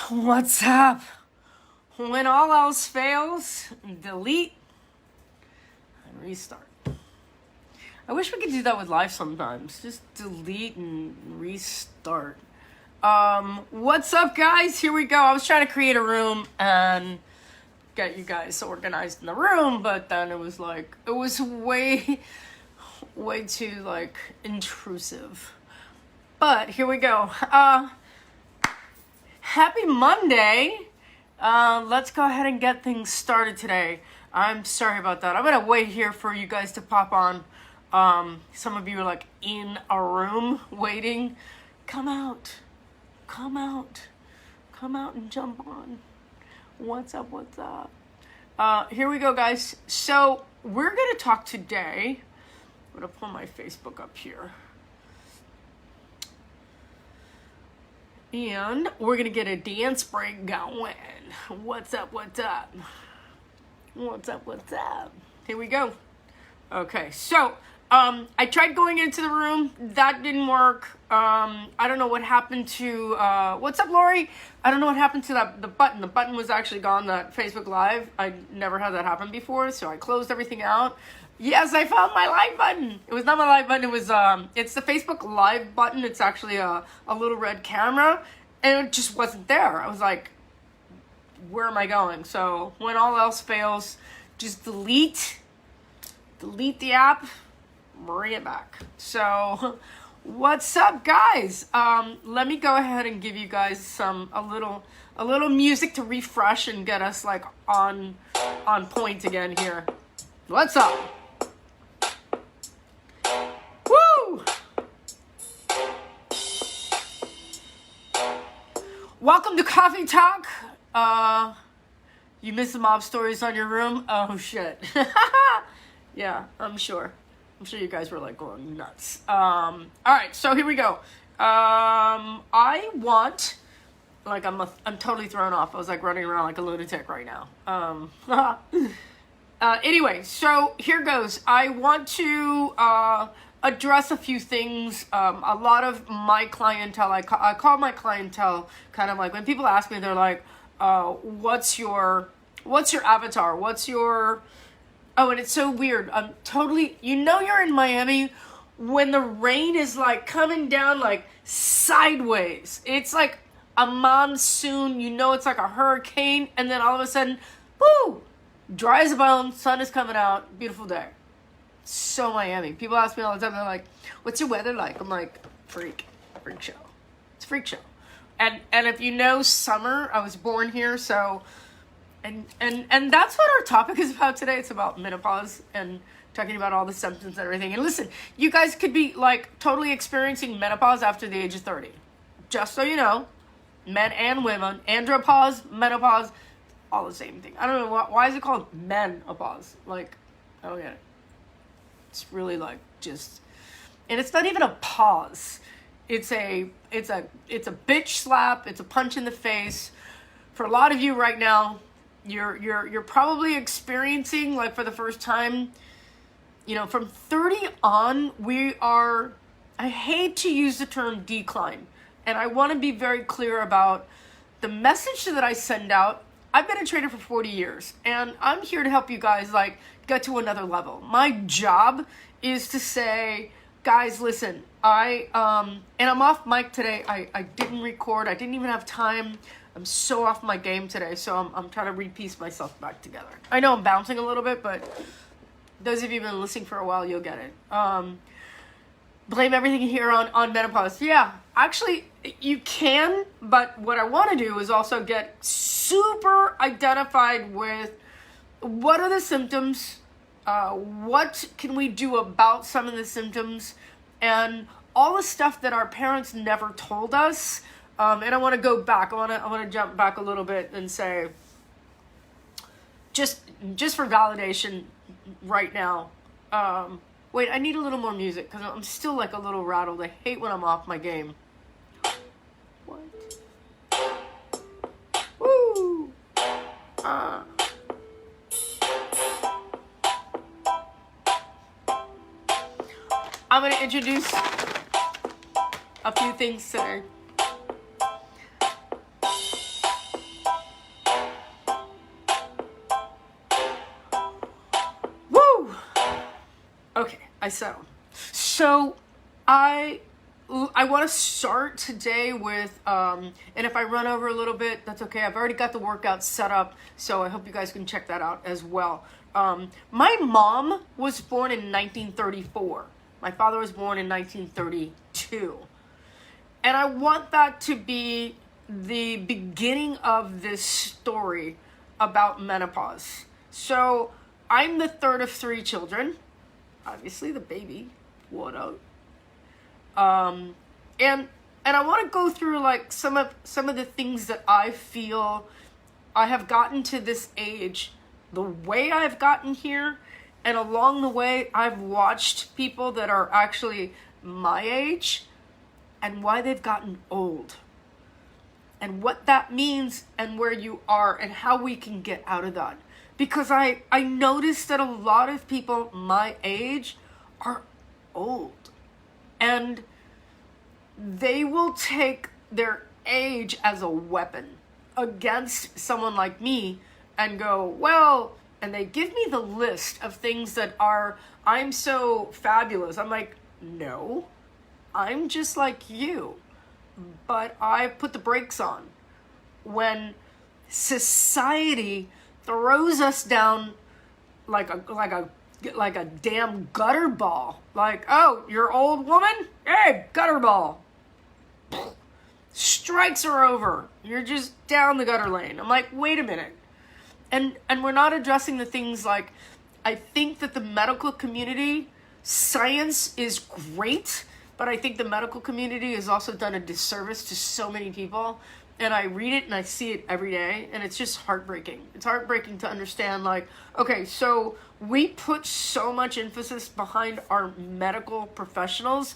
What's up? When all else fails, delete and restart. I wish we could do that with life sometimes. Just delete and restart. What's up, guys? Here we go. I was trying to create a room and get you guys organized in the room, but then it was way too intrusive. But here we go. Happy Monday. Let's go ahead and get things started today. I'm sorry about that. I'm going to wait here for you guys to pop on. Some of you are in a room waiting. Come out and jump on. What's up? Here we go, guys. So we're going to talk today. I'm going to pull my Facebook up here. And we're going to get a dance break going. What's up? Here we go. Okay, so I tried going into the room. That didn't work. I don't know what happened to... what's up, Lori? I don't know what happened to the button. The button was actually gone, that Facebook Live. I never had that happen before, so I closed everything out. Yes, I found my live button. It was not my live button. It was, it's the Facebook Live button. It's actually a little red camera, and it just wasn't there. I was like, where am I going? So when all else fails, just delete the app, bring it back. So what's up, guys? Let me go ahead and give you guys a little music to refresh and get us on point again here. What's up? Woo! Welcome to Coffee Talk. You missed the mob stories on your room? Oh, shit. Yeah, I'm sure you guys were going nuts. All right, so here we go. I want, I'm totally thrown off. I was running around like a lunatic right now. Anyway, so here goes. I want to address a few things. A lot of my clientele, I call my clientele kind of when people ask me, they're like, what's your avatar? What's your... Oh, and it's so weird. I'm totally... you're in Miami when the rain is coming down sideways. It's like a monsoon. It's like a hurricane. And then all of a sudden, woo! Dry as a bone, sun is coming out, beautiful day. So Miami. People ask me all the time, they're like, what's your weather like? I'm like, freak show. It's a freak show. And if you know summer, I was born here, so, and that's what our topic is about today. It's about menopause and talking about all the symptoms and everything. And listen, you guys could be totally experiencing menopause after the age of 30. Just so you know, men and women, andropause, menopause, all the same thing. I don't know why is it called menopause? I don't get it. It's really just, and it's not even a pause. It's a bitch slap. It's a punch in the face. For a lot of you right now, you're probably experiencing for the first time. From 30 on, we are. I hate to use the term decline, and I want to be very clear about the message that I send out. I've been a trader for 40 years, and I'm here to help you guys, get to another level. My job is to say, guys, listen, and I'm off mic today. I didn't record. I didn't even have time. I'm so off my game today, so I'm trying to repiece myself back together. I know I'm bouncing a little bit, but those of you who've been listening for a while, you'll get it. Blame everything here on menopause. Yeah, actually, you can, but what I want to do is also get super identified with what are the symptoms, what can we do about some of the symptoms, and all the stuff that our parents never told us. And I want to go back. I want to jump back a little bit and say, just for validation right now. Wait, I need a little more music because I'm still a little rattled. I hate when I'm off my game. What? Woo! I'm going to introduce a few things today. I settled. So I want to start today with, and if I run over a little bit, that's okay. I've already got the workout set up, so I hope you guys can check that out as well. My mom was born in 1934. My father was born in 1932. And I want that to be the beginning of this story about menopause. So I'm the third of three children. Obviously the baby. What up? And I want to go through like some of the things that I feel I have gotten to this age, the way I've gotten here, and along the way I've watched people that are actually my age and why they've gotten old. And what that means and where you are and how we can get out of that. Because I noticed that a lot of people my age are old. And they will take their age as a weapon against someone like me and go, well, and they give me the list of things that are, I'm so fabulous. I'm like, no, I'm just like you. But I put the brakes on when society throws us down like a damn gutter ball. Like, oh, you're old woman? Hey, gutter ball. Strikes are over. You're just down the gutter lane. I'm like, wait a minute. And we're not addressing the things like, I think that the medical community, science is great, but I think the medical community has also done a disservice to so many people. And I read it and I see it every day, and it's just heartbreaking. It's heartbreaking to understand, like, okay, so we put so much emphasis behind our medical professionals,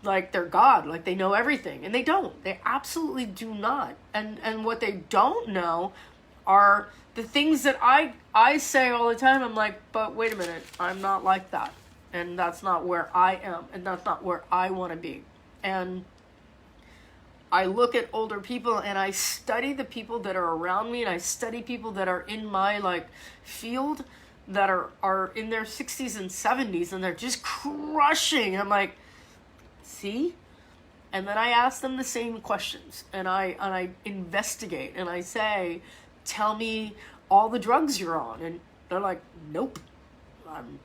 like they're God, like they know everything. And they don't. They absolutely do not. And what they don't know are the things that I say all the time. I'm like, but wait a minute, I'm not like that. And that's not where I am. And that's not where I want to be. And I look at older people and I study the people that are around me, and I study people that are in my like field that are in their 60s and 70s, and they're just crushing. And I'm like, see? And then I ask them the same questions, and I investigate, and I say, tell me all the drugs you're on. And they're like, nope.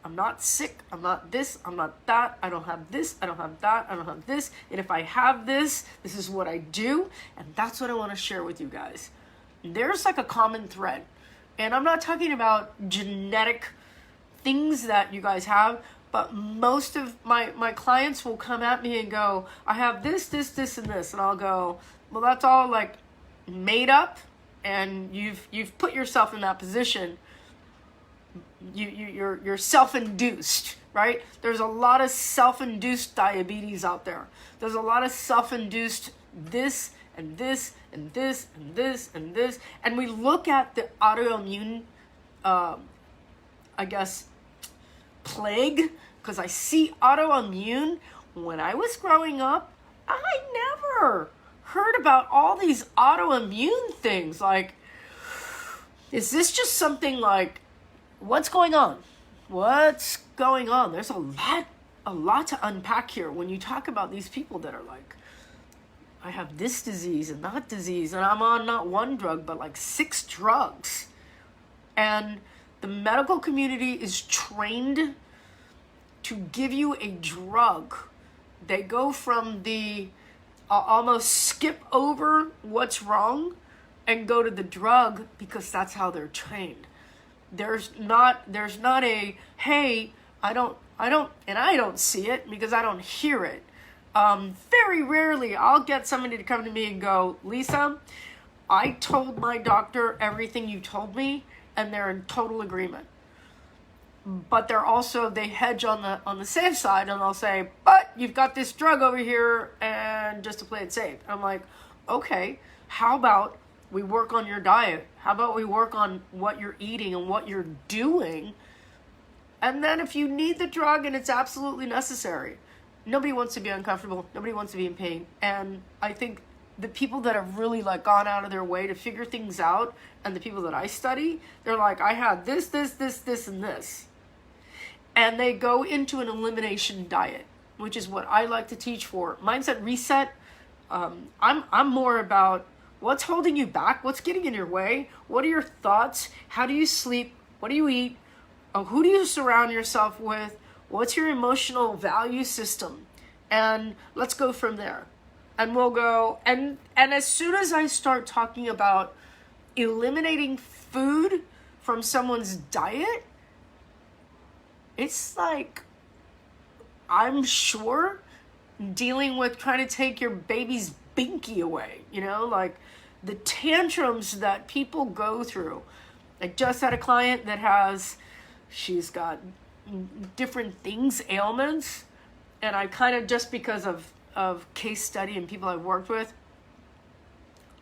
I'm not sick, I'm not this, I'm not that, I don't have this, I don't have that, I don't have this, and if I have this, this is what I do, and that's what I want to share with you guys. There's like a common thread, and I'm not talking about genetic things that you guys have, but most of my clients will come at me and go, I have this, this, this, and this, and I'll go, well, that's all like made up, and you've put yourself in that position. You're self-induced, right? There's a lot of self-induced diabetes out there. There's a lot of self-induced this and this and this and this and this. And we look at the autoimmune, I guess, plague, because I see autoimmune. When I was growing up, I never heard about all these autoimmune things. Like, is this just something like, what's going on? What's going on? There's a lot to unpack here when you talk about these people that are like, I have this disease and that disease, and I'm on not one drug, but like 6 drugs. And the medical community is trained to give you a drug. They go from the almost skip over what's wrong and go to the drug because that's how they're trained. There's not a, hey, I don't see it because I don't hear it. Very rarely I'll get somebody to come to me and go, Lisa, I told my doctor everything you told me, and they're in total agreement. But they hedge on the safe side, and they'll say, but you've got this drug over here, and just to play it safe. I'm like, okay, how about we work on your diet? How about we work on what you're eating and what you're doing? And then if you need the drug and it's absolutely necessary, nobody wants to be uncomfortable. Nobody wants to be in pain. And I think the people that have really like gone out of their way to figure things out, and the people that I study, they're like, I had this, this, this, this, and this. and they go into an elimination diet, which is what I like to teach for Mindset Reset. I'm more about what's holding you back, what's getting in your way, what are your thoughts, how do you sleep, what do you eat, who do you surround yourself with, what's your emotional value system, and let's go from there. And we'll go, and as soon as I start talking about eliminating food from someone's diet, it's like, I'm sure, dealing with trying to take your baby's binky away, like the tantrums that people go through. I just had a client that she's got different things, ailments, and I kind of, just because of case study and people I've worked with,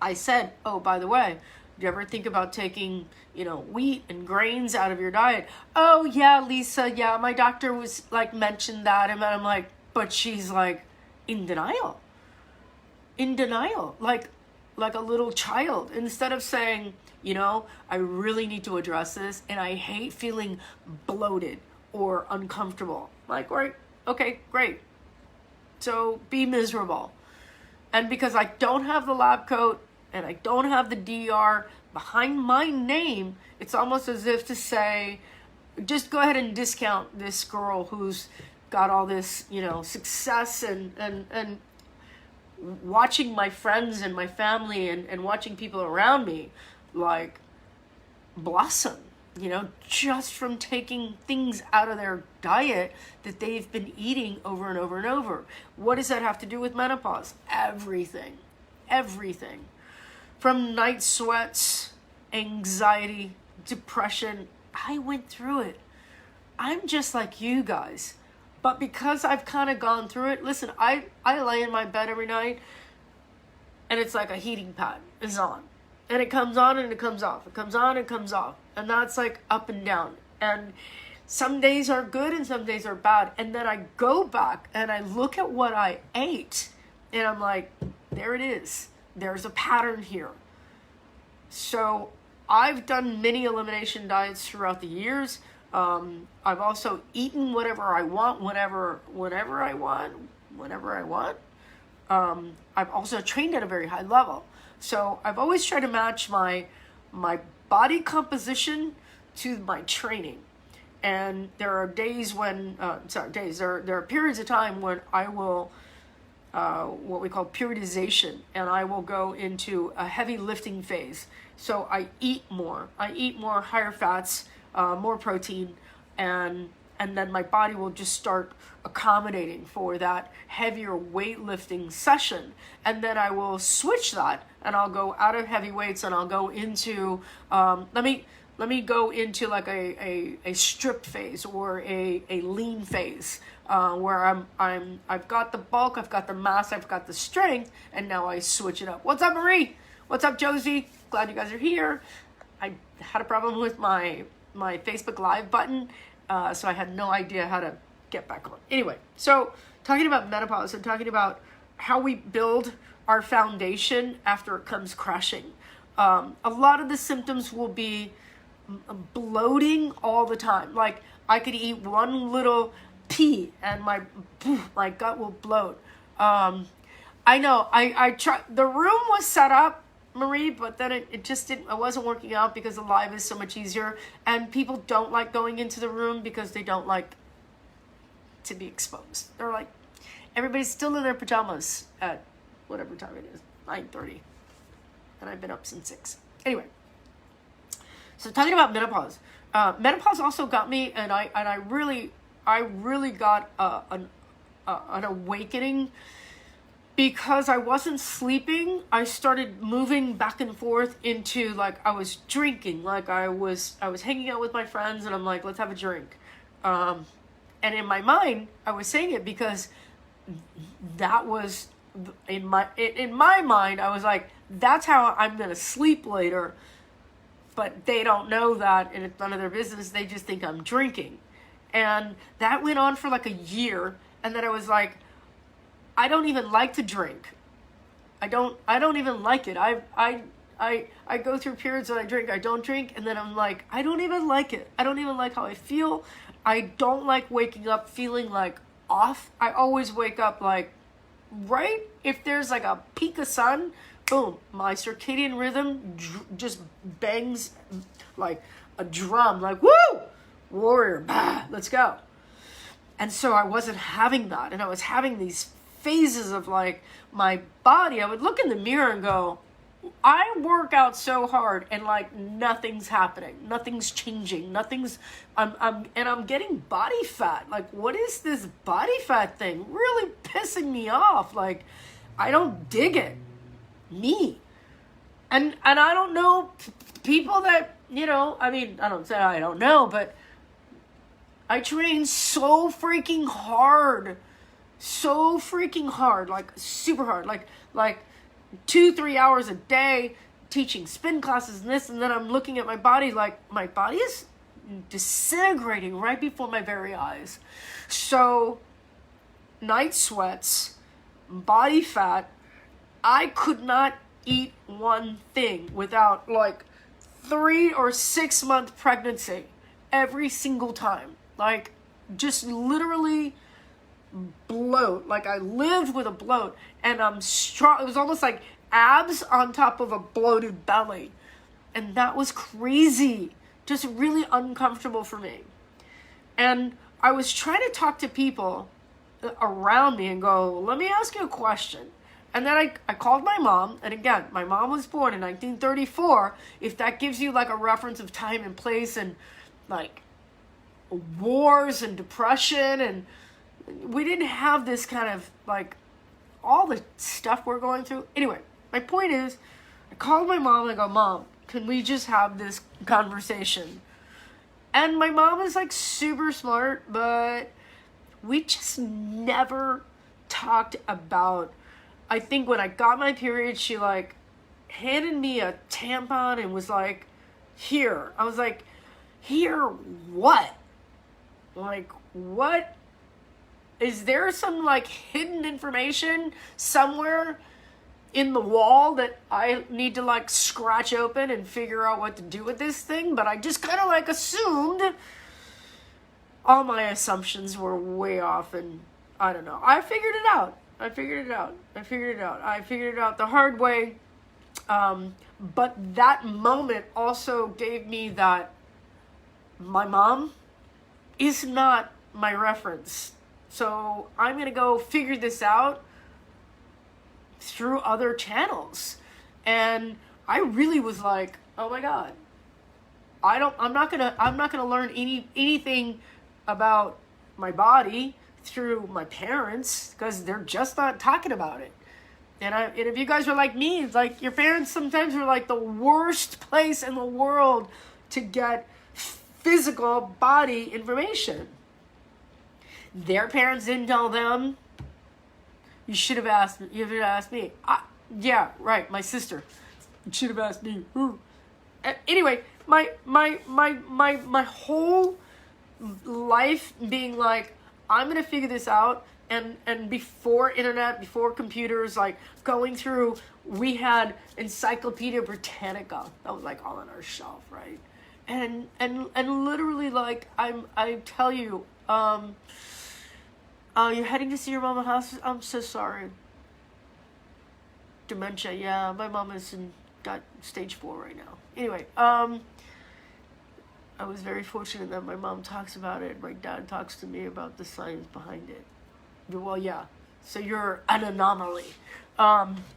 I said, oh, by the way, do you ever think about taking, wheat and grains out of your diet? Oh, yeah, Lisa, yeah, my doctor was mentioned that. And I'm like, but she's in denial, like a little child, instead of saying, I really need to address this and I hate feeling bloated or uncomfortable. Right, okay, great. So be miserable. And because I don't have the lab coat and I don't have the DR behind my name, it's almost as if to say, just go ahead and discount this girl who's got all this, success and watching my friends and my family and watching people around me blossom, just from taking things out of their diet that they've been eating over and over and over. What does that have to do with menopause? Everything. From night sweats, anxiety, depression. I went through it. I'm just like you guys. But because I've kind of gone through it, listen, I lay in my bed every night and it's like a heating pad is on. And it comes on and it comes off. It comes on and it comes off. And that's up and down. And some days are good and some days are bad. And then I go back and I look at what I ate and I'm like, there it is. There's a pattern here. So I've done many elimination diets throughout the years. I've also eaten whatever I want, whenever I want. I've also trained at a very high level. So I've always tried to match my body composition to my training. And there are days when, there are periods of time when I will, what we call periodization, and I will go into a heavy lifting phase. So I eat more higher fats, more protein, and then my body will just start accommodating for that heavier weightlifting session. And then I will switch that and I'll go out of heavy weights and I'll go into, let me go into a stripped phase or a lean phase, where I've got the bulk, I've got the mass, I've got the strength, and now I switch it up. What's up, Marie? What's up, Josie? Glad you guys are here. I had a problem with my Facebook Live button, so I had no idea how to get back on. Anyway, so talking about menopause and talking about how we build our foundation after it comes crashing. A lot of the symptoms will be bloating all the time. I could eat one little pea and my gut will bloat. I know I tried, the room was set up, Marie, but then it just didn't, it wasn't working out because the live is so much easier and people don't like going into the room because they don't like to be exposed. They're like, everybody's still in their pajamas at whatever time it is, 9:30, and I've been up since 6. Anyway, so talking about menopause, menopause also got me, and I really got an awakening. Because I wasn't sleeping, I started moving back and forth into I was drinking, I was hanging out with my friends and I'm like, let's have a drink. And in my mind, I was saying it because that was in my mind, I was like, that's how I'm going to sleep later. But they don't know that and it's none of their business. They just think I'm drinking. And that went on for a year. And then I was like, I don't even like to drink. I don't even like it. I I go through periods that I drink, I don't drink, and then I'm like, I don't even like it. I don't even like how I feel. I don't like waking up feeling like off. I always wake up like, right? If there's like a peak of sun, boom, my circadian rhythm just bangs like a drum, like, woo, warrior, bah, let's go. And so I wasn't having that. And I was having these phases of like my body. I would look in the mirror and go, I work out so hard and like nothing's happening. Nothing's changing. I'm getting body fat. Like, what is this body fat thing? Really pissing me off. Like, I don't dig it. Me. And I don't know people that, you know, I mean, I don't say I don't know, but I train so freaking hard, like super hard, like 2-3 hours a day teaching spin classes and this, and then I'm looking at my body like my body is disintegrating right before my very eyes. So night sweats, body fat, I could not eat one thing without like 3 or 6 month pregnancy every single time. Like, just literally bloat. Like, I lived with a bloat, and I'm strong. It was almost like abs on top of a bloated belly. And that was crazy. Just really uncomfortable for me. And I was trying to talk to people around me and go, let me ask you a question. And then I called my mom. And again, my mom was born in 1934. If that gives you like a reference of time and place and like wars and depression, and we didn't have this kind of like all the stuff we're going through. Anyway, my point is, I called my mom and I go, Mom, can we just have this conversation? And my mom is like super smart, but we just never talked about, I think when I got my period, she like handed me a tampon and was like, here. I was like, here what? Like, what? Is there some like hidden information somewhere in the wall that I need to like scratch open and figure out what to do with this thing? But I just kind of like assumed. All my assumptions were way off, and I don't know. I figured it out the hard way. But that moment also gave me that my mom is not my reference. So I'm going to go figure this out through other channels. And I really was like, oh my God, I'm not going to learn anything about my body through my parents, because they're just not talking about it. And if you guys are like me, it's like your parents sometimes are like the worst place in the world to get physical body information. Their parents didn't tell them. You should have asked me. Yeah, right, my sister. You should have asked me. Anyway, my whole life being like, I'm gonna figure this out. And before internet, before computers, like going through, we had Encyclopedia Britannica that was like all on our shelf, right? And literally, like I tell you, you're heading to see your mom at hospital. I'm so sorry. Dementia, yeah, my mom got stage 4 right now. Anyway, I was very fortunate that my mom talks about it. My dad talks to me about the science behind it. Well, yeah. So you're an anomaly.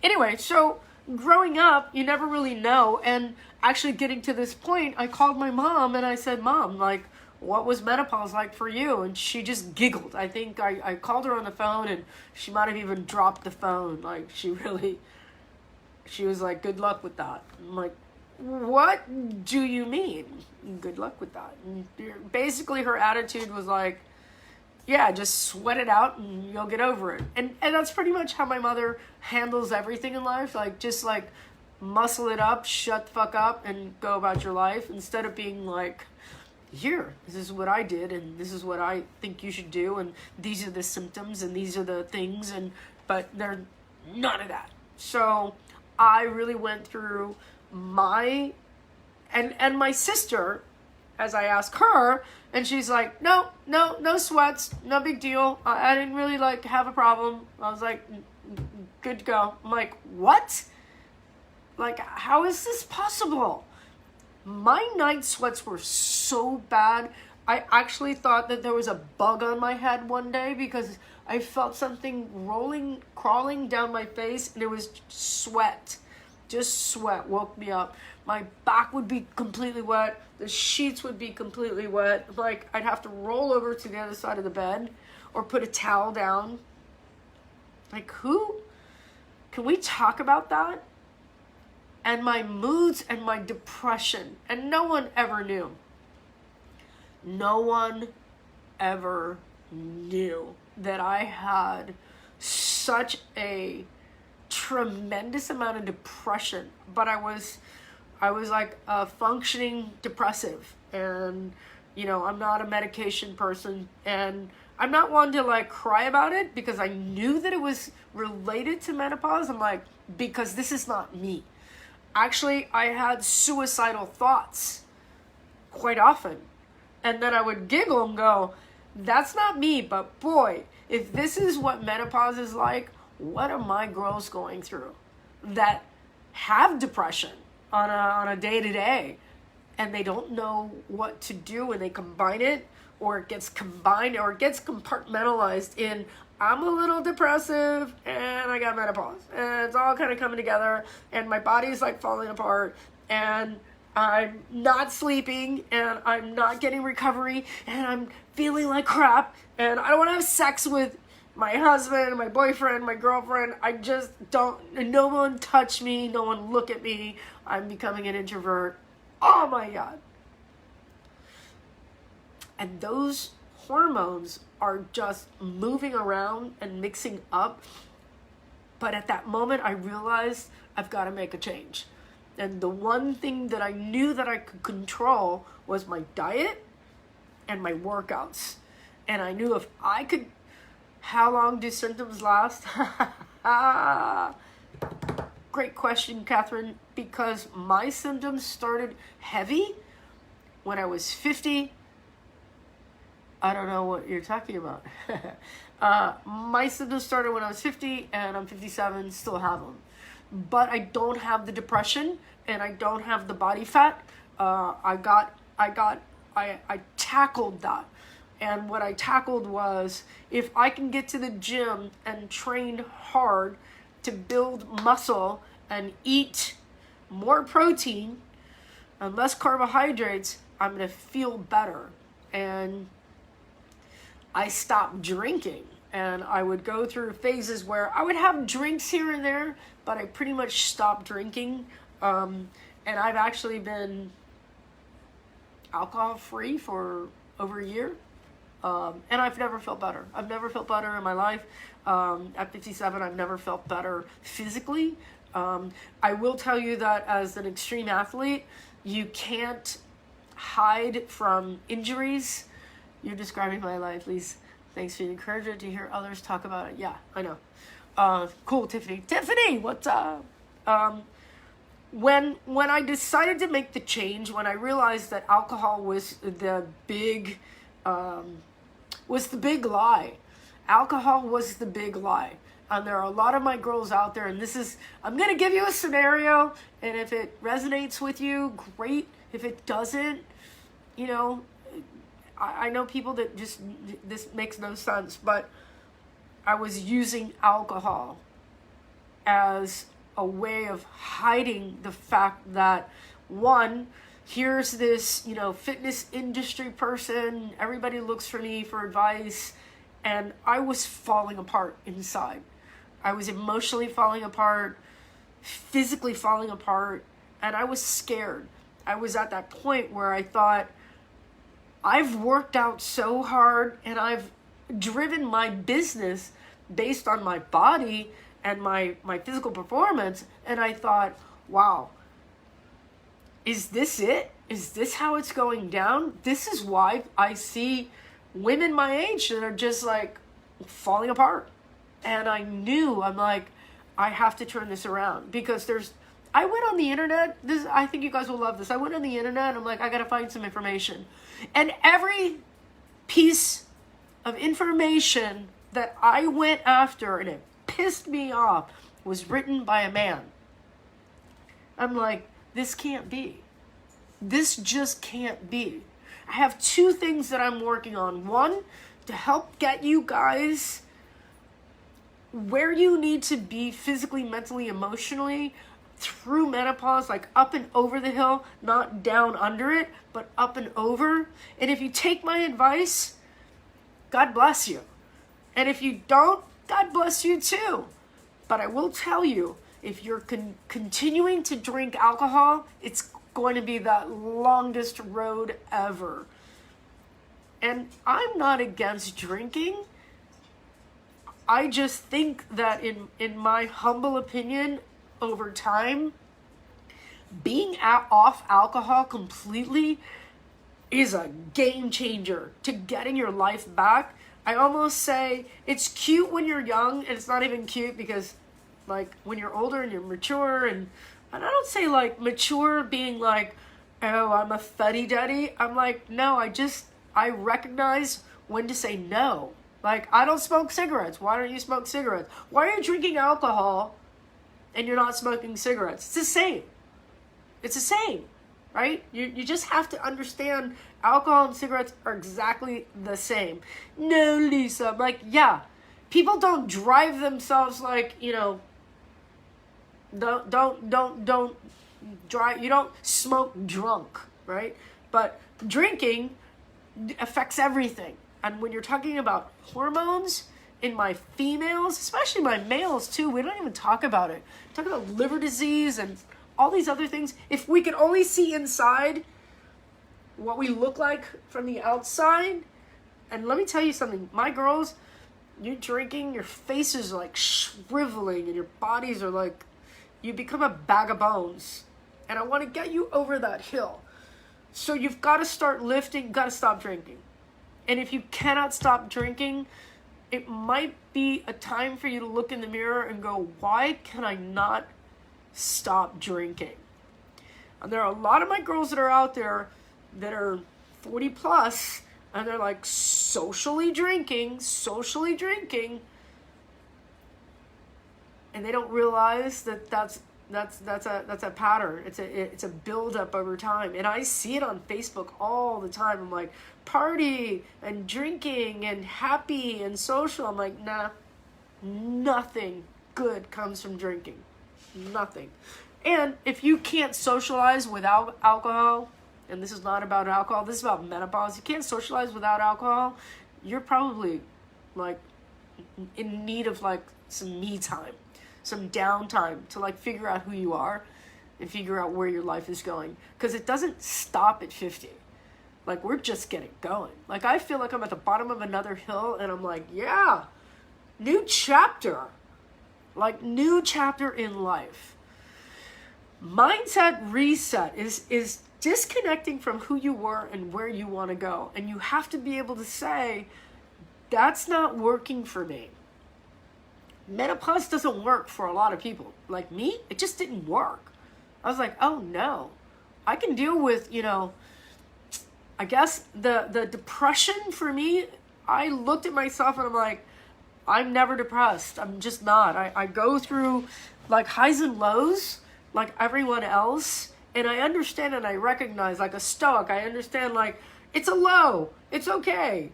Anyway, so growing up, you never really know. And actually getting to this point, I called my mom and I said, Mom, like, what was menopause like for you? And she just giggled. I think I called her on the phone and she might have even dropped the phone. Like, she was like, good luck with that. I'm like, what do you mean? Good luck with that. And basically her attitude was like, yeah, just sweat it out and you'll get over it. And that's pretty much how my mother handles everything in life. Like, just like muscle it up, shut the fuck up, and go about your life, instead of being like, here, this is what I did, and this is what I think you should do, and these are the symptoms, and these are the things, but they're none of that. So I really went through my, and my sister, as I asked her, and she's like, no, no sweats, no big deal. I didn't really like have a problem. I was like, good to go. I'm like, what? Like, how is this possible? My night sweats were so bad. I actually thought that there was a bug on my head one day because I felt something crawling down my face, and it was sweat. Just sweat woke me up. My back would be completely wet. The sheets would be completely wet. Like, I'd have to roll over to the other side of the bed or put a towel down. Like, who? Can we talk about that? And my moods and my depression. And no one ever knew. No one ever knew that I had such a tremendous amount of depression. But I was like a functioning depressive. And, you know, I'm not a medication person. And I'm not one to like cry about it because I knew that it was related to menopause. I'm like, because this is not me. Actually, I had suicidal thoughts quite often. And then I would giggle and go, that's not me, but boy, if this is what menopause is like, what are my girls going through that have depression on a day-to-day, and they don't know what to do, and they combine it, or it gets combined, or it gets compartmentalized in, I'm a little depressive and I got menopause, and it's all kind of coming together, and my body's like falling apart, and I'm not sleeping, and I'm not getting recovery, and I'm feeling like crap, and I don't want to have sex with my husband, my boyfriend, my girlfriend. I just don't, no one touch me, no one look at me. I'm becoming an introvert. Oh my God. And those hormones are just moving around and mixing up. But at that moment, I realized I've got to make a change. And the one thing that I knew that I could control was my diet and my workouts. And I knew if I could, how long do symptoms last? Great question, Catherine, because my symptoms started heavy when I was 50. I don't know what you're talking about. My symptoms started when I was 50, and I'm 57, still have them. But I don't have the depression, and I don't have the body fat. I tackled that. And what I tackled was, if I can get to the gym and train hard to build muscle and eat more protein and less carbohydrates, I'm going to feel better. And I stopped drinking. And I would go through phases where I would have drinks here and there, but I pretty much stopped drinking. And I've actually been alcohol-free for over a year. And I've never felt better. I've never felt better in my life. At 57, I've never felt better physically. I will tell you that as an extreme athlete, you can't hide from injuries. You're describing my life, Lise. Thanks for the encouragement to hear others talk about it. Yeah, I know. Cool, Tiffany. Tiffany, what's up? When I decided to make the change, when I realized that alcohol was the big lie. Alcohol was the big lie. And there are a lot of my girls out there, and this is, I'm going to give you a scenario, and if it resonates with you, great. If it doesn't, you know, I know people that just, this makes no sense, but I was using alcohol as a way of hiding the fact that, one, here's this, you know, fitness industry person, everybody looks for me for advice, and I was falling apart inside. I was emotionally falling apart, physically falling apart, and I was scared. I was at that point where I thought, I've worked out so hard, and I've driven my business based on my body and my physical performance, and I thought, wow, is this it? Is this how it's going down? This is why I see women my age that are just like falling apart. And I knew, I'm like, I have to turn this around, because I went on the internet. I think you guys will love this. I went on the internet and I'm like, I got to find some information. And every piece of information that I went after, and it pissed me off, was written by a man. I'm like, this can't be. This just can't be. I have two things that I'm working on. One, to help get you guys where you need to be physically, mentally, emotionally through menopause, like up and over the hill, not down under it, but up and over. And if you take my advice, God bless you. And if you don't, God bless you too. But I will tell you, if you're continuing to drink alcohol, it's going to be the longest road ever. And I'm not against drinking. I just think that in my humble opinion, over time, being off alcohol completely is a game changer to getting your life back. I almost say it's cute when you're young, and it's not even cute because, like, when you're older and you're mature, and I don't say, like, mature being like, oh, I'm a fuddy-duddy. I'm like, no, I recognize when to say no. Like, I don't smoke cigarettes. Why don't you smoke cigarettes? Why are you drinking alcohol and you're not smoking cigarettes? It's the same. It's the same, right? You just have to understand alcohol and cigarettes are exactly the same. No, Lisa. I'm like, yeah. People don't drive themselves like, don't drive. You don't smoke drunk, right? But drinking affects everything. And when you're talking about hormones in my females, especially my males too, we don't even talk about it. Talk about liver disease and all these other things. If we could only see inside what we look like from the outside. And let me tell you something, my girls, you're drinking, your face is like shriveling and your bodies are like, you become a bag of bones. And I want to get you over that hill. So you've got to start lifting, got to stop drinking. And if you cannot stop drinking, it might be a time for you to look in the mirror and go, why can I not stop drinking? And there are a lot of my girls that are out there that are 40 plus, and they're like socially drinking, and they don't realize that that's a pattern. It's a buildup over time. And I see it on Facebook all the time. I'm like, party and drinking and happy and social. I'm like, nah, nothing good comes from drinking. Nothing. And if you can't socialize without alcohol, and this is not about alcohol, this is about menopause, you can't socialize without alcohol, you're probably like in need of like some me time, some downtime to like figure out who you are and figure out where your life is going. Because it doesn't stop at 50. Like, we're just getting going. Like, I feel like I'm at the bottom of another hill and I'm like, yeah, new chapter. Like, new chapter in life. Mindset reset is disconnecting from who you were and where you want to go. And you have to be able to say, that's not working for me. Menopause doesn't work for a lot of people. Like me, it just didn't work. I was like, oh no, I can deal with, I guess the depression for me, I looked at myself and I'm like, I'm never depressed. I'm just not. I go through like highs and lows like everyone else. And I understand and I recognize, like a stoic, I understand like it's a low. It's okay.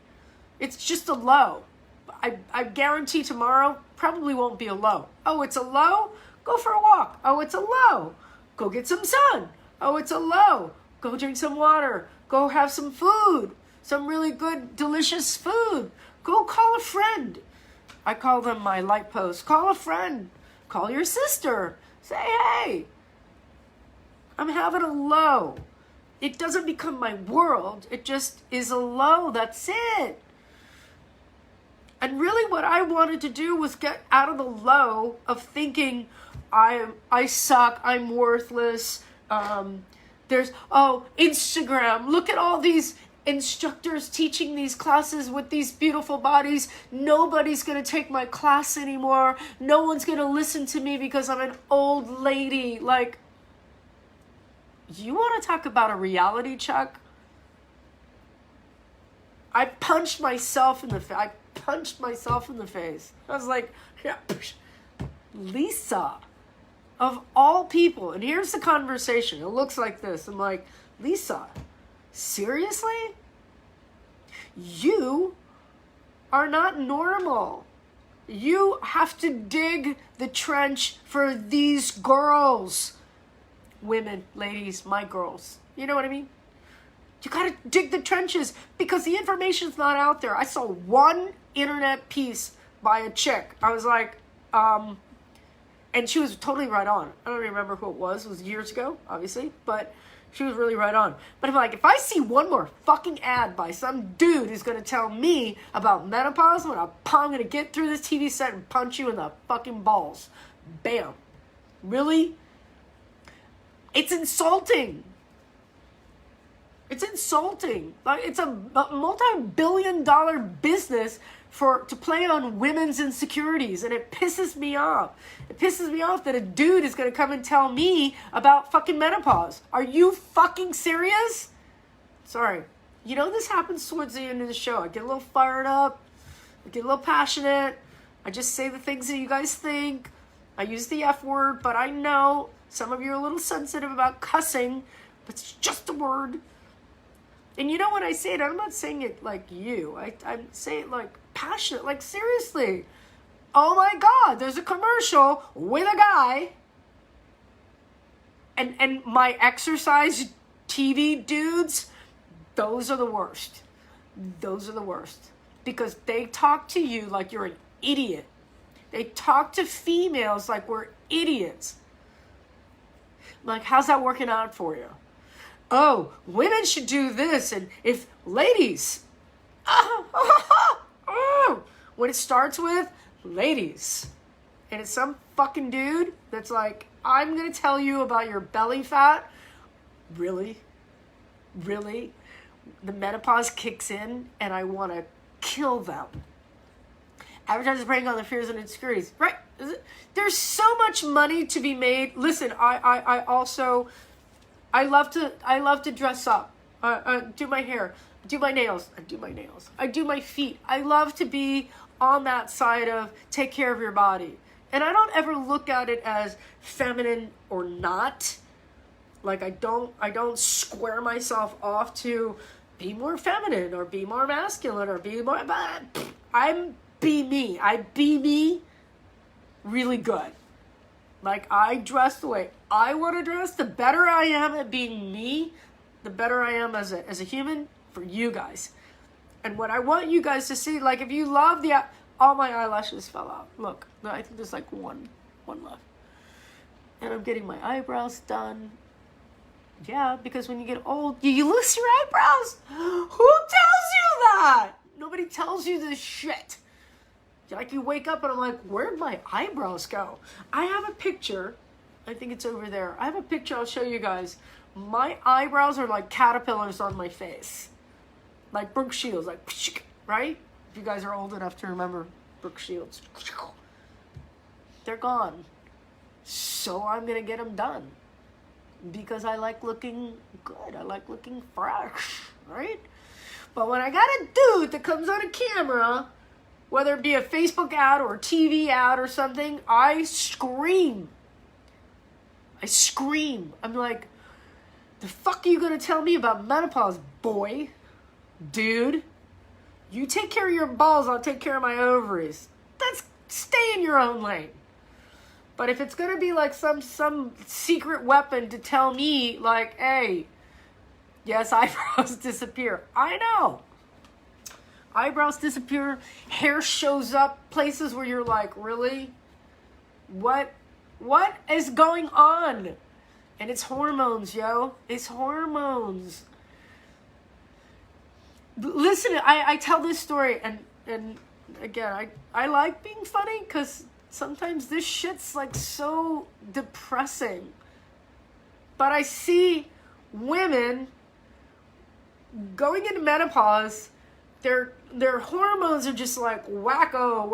It's just a low. I guarantee tomorrow probably won't be a low. Oh, it's a low? Go for a walk. Oh, it's a low. Go get some sun. Oh, it's a low. Go drink some water. Go have some food. Some really good, delicious food. Go call a friend. I call them my light posts. Call a friend. Call your sister. Say, hey, I'm having a low. It doesn't become my world. It just is a low. That's it. And really what I wanted to do was get out of the low of thinking I suck, I'm worthless. There's, Instagram. Look at all these instructors teaching these classes with these beautiful bodies. Nobody's going to take my class anymore. No one's going to listen to me because I'm an old lady. Like, you want to talk about a reality check? I punched myself in the face. I was like, yeah, Lisa, of all people. And here's the conversation. It looks like this. I'm like, Lisa, seriously? You are not normal. You have to dig the trench for these girls. Women, ladies, my girls. You know what I mean? You gotta dig the trenches because the information's not out there. I saw one internet piece by a chick. I was like, and she was totally right on. I don't remember who it was. It was years ago, obviously, but she was really right on. But I'm like, if I see one more fucking ad by some dude who's gonna tell me about menopause, I'm gonna get through this TV set and punch you in the fucking balls. Bam. Really? It's insulting. It's insulting. Like, it's a multi-billion-dollar business to play on women's insecurities, and it pisses me off. It pisses me off that a dude is going to come and tell me about fucking menopause. Are you fucking serious? Sorry. You know, this happens towards the end of the show. I get a little fired up. I get a little passionate. I just say the things that you guys think. I use the F word, but I know some of you are a little sensitive about cussing, but it's just a word. And you know when I say it, I'm not saying it like you. I'm saying it like passionate, like seriously. Oh my God, there's a commercial with a guy. And my exercise TV dudes, those are the worst. Those are the worst. Because they talk to you like you're an idiot. They talk to females like we're idiots. I'm like, how's that working out for you? Oh, women should do this, and if ladies, when it starts with ladies, and it's some fucking dude that's like, I'm gonna tell you about your belly fat, really? The menopause kicks in, and I want to kill them. Advertisers preying on their fears and insecurities, right? There's so much money to be made. Listen, I also... I love to dress up, do my hair, do my nails. I do my feet. I love to be on that side of take care of your body. And I don't ever look at it as feminine or not. Like I don't square myself off to be more feminine or be more masculine or be more, I'm be me. I be me really good. Like, I dress the way I want to dress. The better I am at being me, the better I am as a human for you guys. And what I want you guys to see, like, if you love all my eyelashes fell out. Look, I think there's like one left. And I'm getting my eyebrows done. Yeah, because when you get old, you lose your eyebrows. Who tells you that? Nobody tells you this shit. Like, you wake up and I'm like, where'd my eyebrows go? I have a picture. I think it's over there. I have a picture I'll show you guys. My eyebrows are like caterpillars on my face. Like Brooke Shields, like, right? If you guys are old enough to remember Brooke Shields. They're gone. So I'm going to get them done. Because I like looking good. I like looking fresh, right? But when I got a dude that comes on a camera, whether it be a Facebook ad or a TV ad or something, I scream. I'm like, the fuck are you going to tell me about menopause, boy? Dude, you take care of your balls, I'll take care of my ovaries. Stay in your own lane. But if it's going to be like some secret weapon to tell me, like, hey, yes, eyebrows disappear. I know. Eyebrows disappear, hair shows up, places where you're like, really? What is going on? And it's hormones, yo. It's hormones. Listen, I tell this story, and again, I like being funny because sometimes this shit's like so depressing. But I see women going into menopause, their hormones are just like wacko,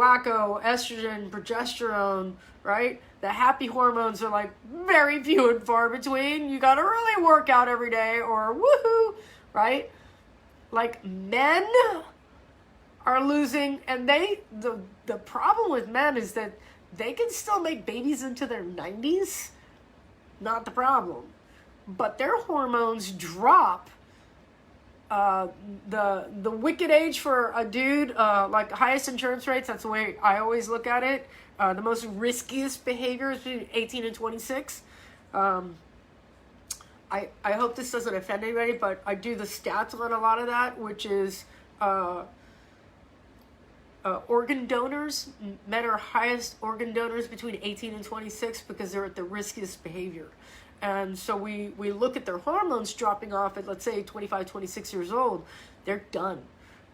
estrogen, progesterone, right? The happy hormones are like very few and far between. You gotta really work out every day or woohoo, right? Like men are losing, and the problem with men is that they can still make babies into their 90s. Not the problem. But their hormones drop. The wicked age for a dude, like highest insurance rates, that's the way I always look at it. The most riskiest behavior is between 18 and 26. I hope this doesn't offend anybody, but I do the stats on a lot of that, which is organ donors. Men are highest organ donors between 18 and 26 because they're at the riskiest behavior. And so we look at their hormones dropping off at, let's say, 25, 26 years old. They're done.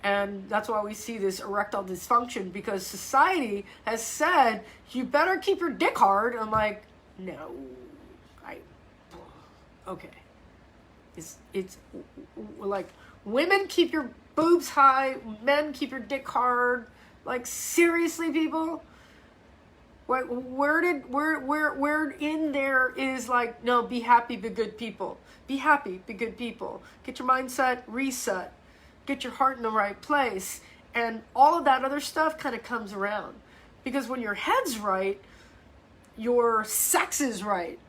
And that's why we see this erectile dysfunction, because society has said, you better keep your dick hard. I'm like, no. Okay. It's like, women keep your boobs high, men keep your dick hard. Like, seriously, people? Where in there is like, no, be happy, be good people. Be happy, be good people. Get your mindset reset. Get your heart in the right place. And all of that other stuff kind of comes around. Because when your head's right, your sex is right.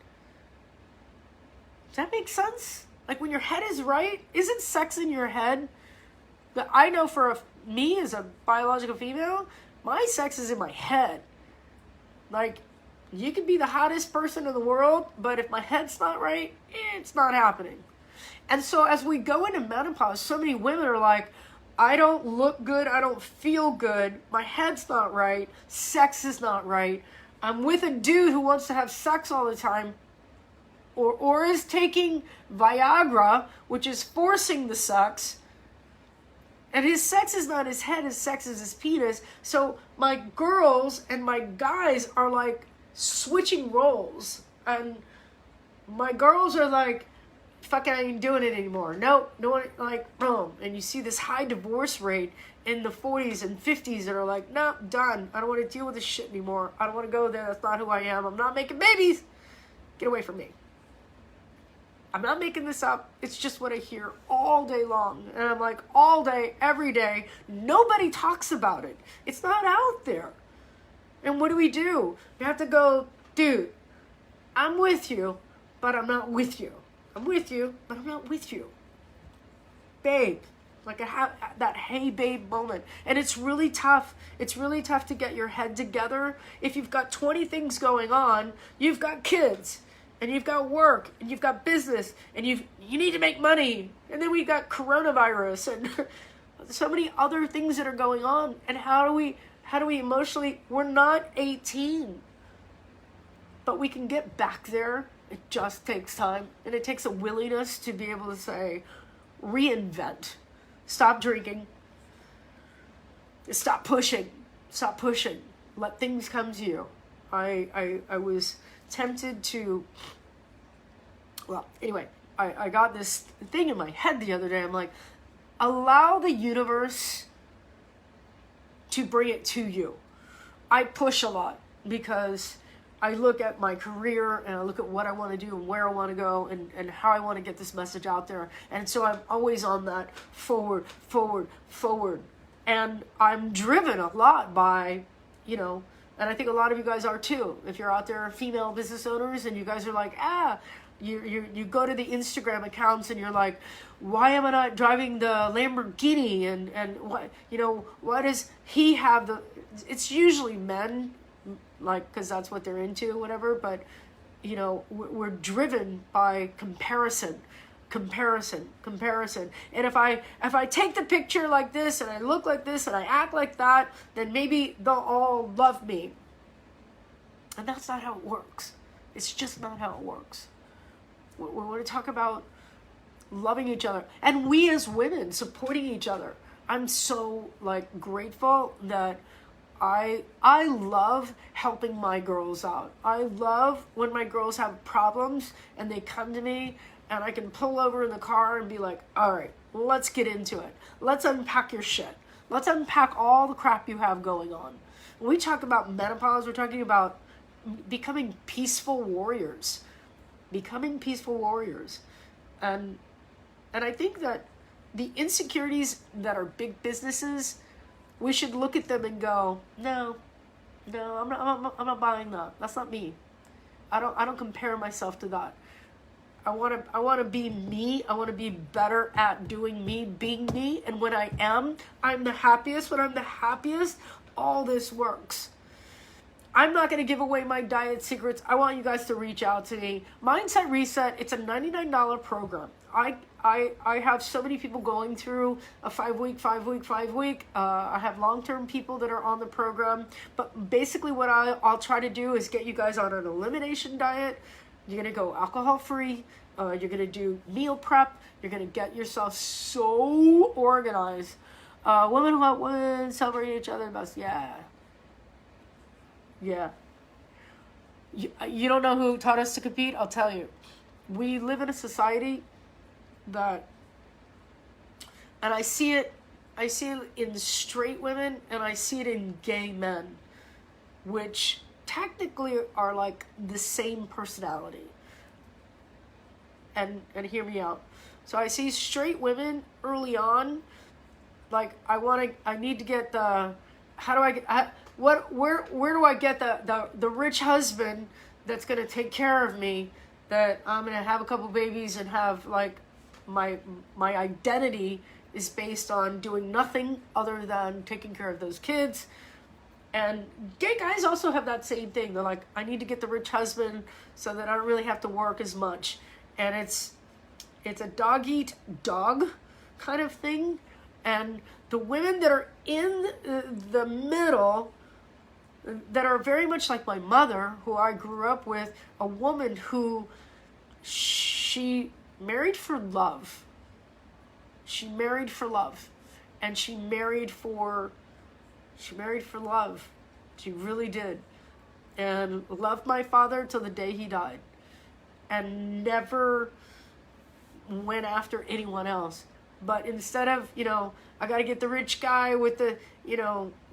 Does that make sense? Like, when your head is right, isn't sex in your head? But I know for me as a biological female, my sex is in my head. Like, you could be the hottest person in the world, but if my head's not right, it's not happening. And so as we go into menopause, so many women are like, I don't look good, I don't feel good, my head's not right, sex is not right, I'm with a dude who wants to have sex all the time, or is taking Viagra, which is forcing the sex, and his sex is not his head, his sex is his penis. So my girls and my guys are like switching roles. And my girls are like, fucking, I ain't doing it anymore. No one, like, boom. And you see this high divorce rate in the 40s and 50s that are like, no, done. I don't want to deal with this shit anymore. I don't want to go there. That's not who I am. I'm not making babies. Get away from me. I'm not making this up. It's just what I hear all day long. And I'm like, all day, every day. Nobody talks about it. It's not out there. And what do? We have to go, dude, I'm with you, but I'm not with you. I'm with you, but I'm not with you. Babe. Like that hey babe moment. And it's really tough. It's really tough to get your head together. If you've got 20 things going on, you've got kids, and you've got work, and you've got business, and you need to make money. And then we've got coronavirus and so many other things that are going on. And how do we emotionally, we're not 18. But we can get back there. It just takes time. And it takes a willingness to be able to say, reinvent. Stop drinking. Stop pushing. Stop pushing. Let things come to you. I was tempted to, well, anyway, I got this thing in my head the other day. I'm like, allow the universe to bring it to you. I push a lot because I look at my career and I look at what I want to do and where I want to go and how I want to get this message out there. And so I'm always on that forward. And I'm driven a lot by, and I think a lot of you guys are too. If you're out there, female business owners, and you guys are like, you go to the Instagram accounts and you're like, why am I not driving the Lamborghini? And what, why does he have it's usually men, like, because that's what they're into, whatever. But, we're driven by comparison. And if I take the picture like this and I look like this and I act like that, then maybe they'll all love me. And that's not how it works. It's just not how it works. We want to talk about loving each other, and we as women supporting each other. I'm so grateful that I love helping my girls out. I love when my girls have problems and they come to me and I can pull over in the car and be like, all right, let's get into it. Let's unpack your shit. Let's unpack all the crap you have going on. When we talk about menopause, we're talking about becoming peaceful warriors. Becoming peaceful warriors. And I think that the insecurities that are big businesses, we should look at them and go, no, I'm not buying that. That's not me. I don't compare myself to that. I want to be me. I want to be better at doing me, being me. And when I am, I'm the happiest. When I'm the happiest, all this works. I'm not going to give away my diet secrets. I want you guys to reach out to me. Mindset Reset, it's a $99 program. I have so many people going through a 5-week. I have long-term people that are on the program. But basically what I'll try to do is get you guys on an elimination diet. You're going to go alcohol-free. You're going to do meal prep. You're going to get yourself so organized. Women who want women, celebrate each other best. Yeah. You don't know who taught us to compete? I'll tell you. We live in a society that, and I see it in straight women and I see it in gay men, which technically are like the same personality. And hear me out. So I see straight women early on, like I need to get the, where do I get the rich husband that's going to take care of me, that I'm going to have a couple babies and have like my identity is based on doing nothing other than taking care of those kids. And gay guys also have that same thing. They're like, I need to get the rich husband so that I don't really have to work as much. And it's a dog eat dog kind of thing. And the women that are in the middle, that are very much like my mother, who I grew up with, a woman who she married for love. She married for love. And she married for love. She really did. And loved my father till the day he died. And never went after anyone else. But instead of, I got to get the rich guy with the,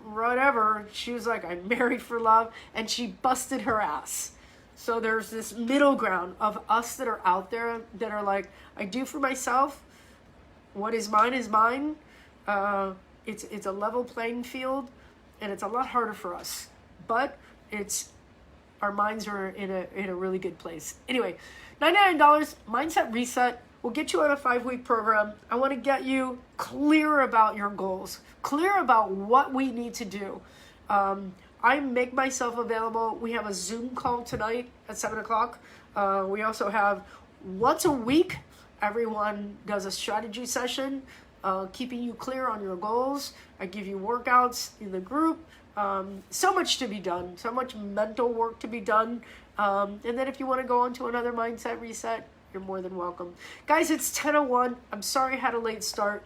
whatever, she was like, I'm married for love. And she busted her ass. So there's this middle ground of us that are out there that are like, I do for myself. What is mine is mine. It's a level playing field. And it's a lot harder for us. But our minds are in a really good place. Anyway, $99, Mindset Reset. We'll get you on a 5-week program. I want to get you clear about your goals, clear about what we need to do. I make myself available. We have a Zoom call tonight at 7 o'clock. We also have once a week, everyone does a strategy session, keeping you clear on your goals. I give you workouts in the group. So much to be done, so much mental work to be done. And then if you want to go on to another Mindset Reset, you're more than welcome. Guys, it's 10:01. I'm sorry I had a late start.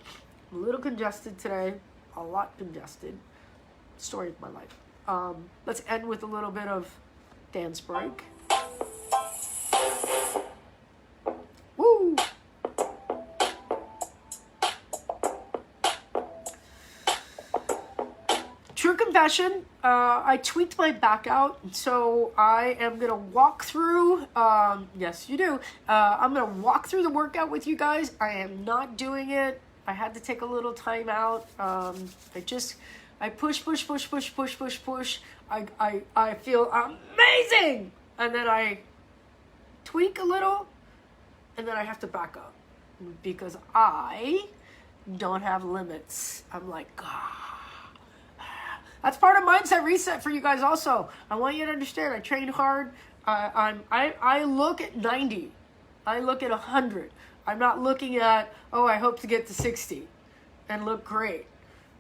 I'm a little congested today. A lot congested. Story of my life. Let's end with a little bit of dance break. Woo! True confession, I tweaked my back out, so I am going to walk through, yes you do, I'm going to walk through the workout with you guys. I am not doing it. I had to take a little time out. I push. I feel amazing, and then I tweak a little, and then I have to back up, because I don't have limits. I'm like, That's part of Mindset Reset for you guys also. I want you to understand, I train hard. I look at 90. I look at 100. I'm not looking at, I hope to get to 60 and look great.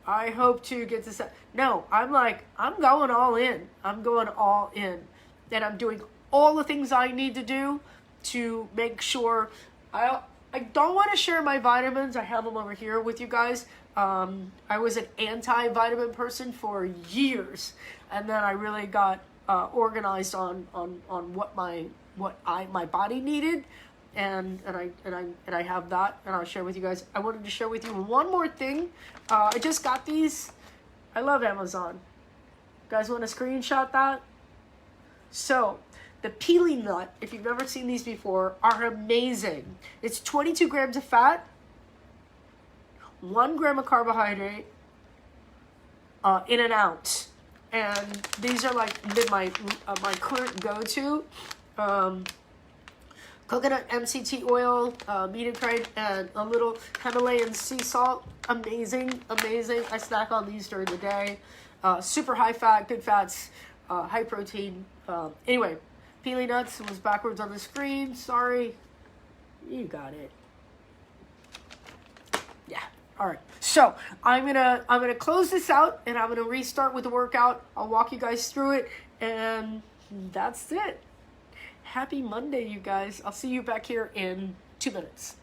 I hope to get to... No, I'm like, I'm going all in. I'm going all in. And I'm doing all the things I need to do to make sure... I don't want to share my vitamins. I have them over here with you guys. I was an anti-vitamin person for years, and then I really got organized on what my body needed, and I have that, and I'll share with you guys. I wanted to share with you one more thing. I just got these. I love Amazon. You guys want to screenshot that? So, the Pili nut, if you've never seen these before, are amazing. It's 22 grams of fat, 1 gram of carbohydrate in an ounce. And these are like my current go-to. Coconut MCT oil, medium grade, and a little Himalayan sea salt. Amazing, amazing. I snack on these during the day. Super high fat, good fats, high protein. Anyway, Pili nuts was backwards on the screen. Sorry. You got it. Yeah. All right. So I'm gonna close this out, and I'm gonna restart with the workout. I'll walk you guys through it, and that's it. Happy Monday, you guys. I'll see you back here in 2 minutes.